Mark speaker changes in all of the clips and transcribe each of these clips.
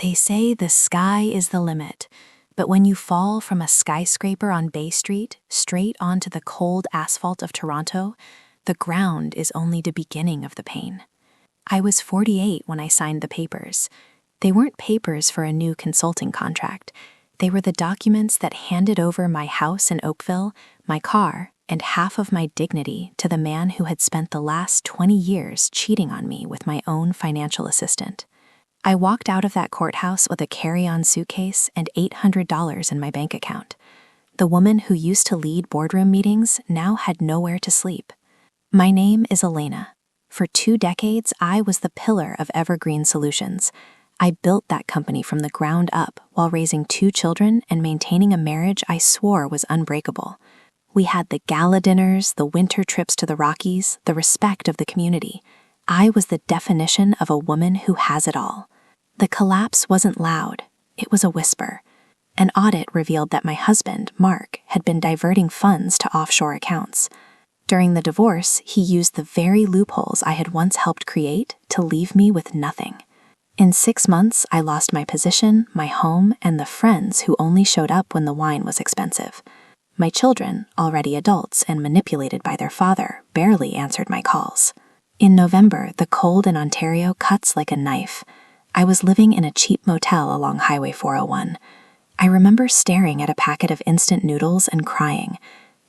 Speaker 1: They say the sky is the limit, but when you fall from a skyscraper on Bay Street straight onto the cold asphalt of Toronto, the ground is only the beginning of the pain. I was 48 when I signed the papers. They weren't papers for a new consulting contract. They were the documents that handed over my house in Oakville, my car, and half of my dignity to the man who had spent the last 20 years cheating on me with my own financial assistant. I walked out of that courthouse with a carry-on suitcase and $800 in my bank account. The woman who used to lead boardroom meetings now had nowhere to sleep. My name is Elena. For 2 decades, I was the pillar of Evergreen Solutions. I built that company from the ground up while raising 2 children and maintaining a marriage I swore was unbreakable. We had the gala dinners, the winter trips to the Rockies, the respect of the community. I was the definition of a woman who has it all. The collapse wasn't loud, it was a whisper. An audit revealed that my husband, Mark, had been diverting funds to offshore accounts. During the divorce, he used the very loopholes I had once helped create to leave me with nothing. In 6 months, I lost my position, my home, and the friends who only showed up when the wine was expensive. My children, already adults and manipulated by their father, barely answered my calls. In November, the cold in Ontario cuts like a knife. I was living in a cheap motel along Highway 401. I remember staring at a packet of instant noodles and crying,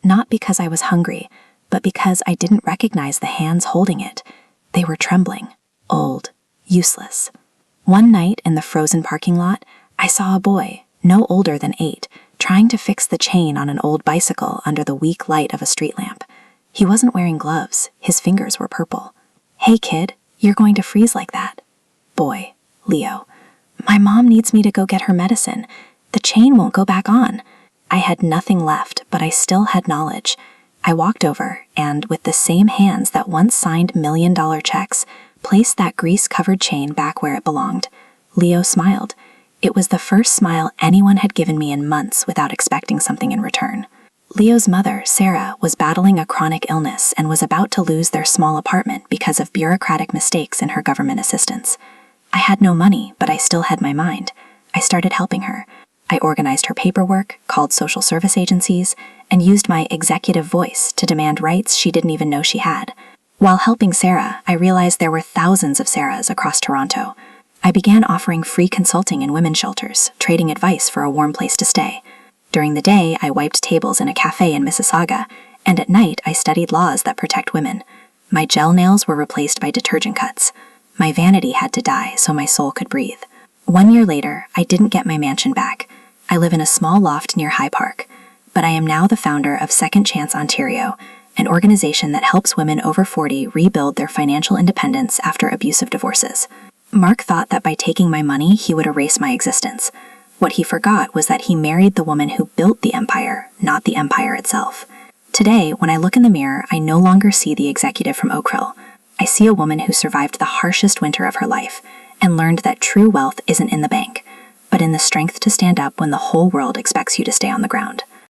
Speaker 1: not because I was hungry, but because I didn't recognize the hands holding it. They were trembling, old, useless. One night in the frozen parking lot, I saw a boy, no older than 8, trying to fix the chain on an old bicycle under the weak light of a street lamp. He wasn't wearing gloves, his fingers were purple. "Hey kid, you're going to freeze like that." Boy, Leo. "My mom needs me to go get her medicine. The chain won't go back on." I had nothing left, but I still had knowledge. I walked over and, with the same hands that once signed $1,000,000 checks, placed that grease-covered chain back where it belonged. Leo smiled. It was the first smile anyone had given me in months without expecting something in return. Leo's mother, Sarah, was battling a chronic illness and was about to lose their small apartment because of bureaucratic mistakes in her government assistance. I had no money, but I still had my mind. I started helping her. I organized her paperwork, called social service agencies, and used my executive voice to demand rights she didn't even know she had. While helping Sarah, I realized there were thousands of Sarahs across Toronto. I began offering free consulting in women's shelters, trading advice for a warm place to stay. During the day, I wiped tables in a cafe in Mississauga, and at night I studied laws that protect women. My gel nails were replaced by detergent cuts. My vanity had to die so my soul could breathe. 1 year later, I didn't get my mansion back. I live in a small loft near High Park, but I am now the founder of Second Chance Ontario, an organization that helps women over 40 rebuild their financial independence after abusive divorces. Mark thought that by taking my money, he would erase my existence. What he forgot was that he married the woman who built the empire, not the empire itself. Today, when I look in the mirror, I no longer see the executive from Oakville. I see a woman who survived the harshest winter of her life and learned that true wealth isn't in the bank, but in the strength to stand up when the whole world expects you to stay on the ground.